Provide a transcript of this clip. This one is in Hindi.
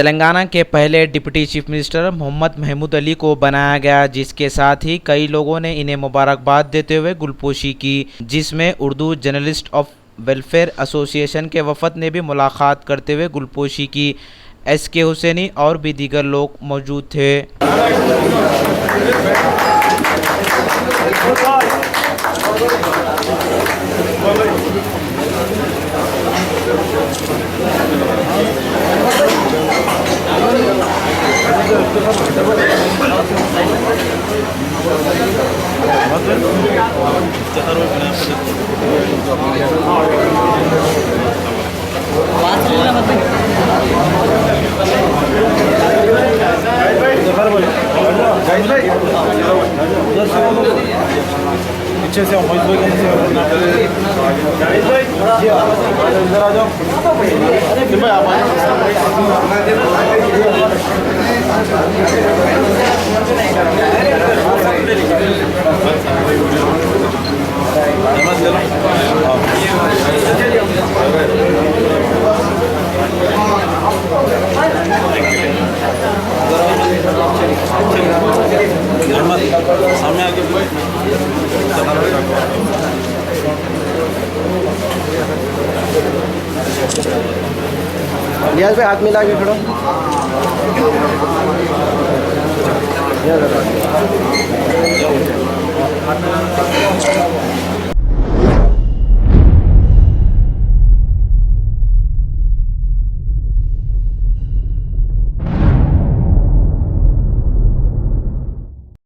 तेलंगाना के पहले deputy chief minister Mohammed Mahmood Ali को बनाया गया, जिसके साथ ही कई लोगों ने इन्हें मुबारकबाद देते हुए गुलपोशी की, जिसमें Urdu journalist of welfare association के वफद ने भी मुलाकात करते हुए गुलपोशी की। SK हुसैनी और भी दीगर लोग मौजूद थे। पीछे से इधर आ जाओ भाई, आप सामने आके लियाज भाई हाथ मिला के खड़ो।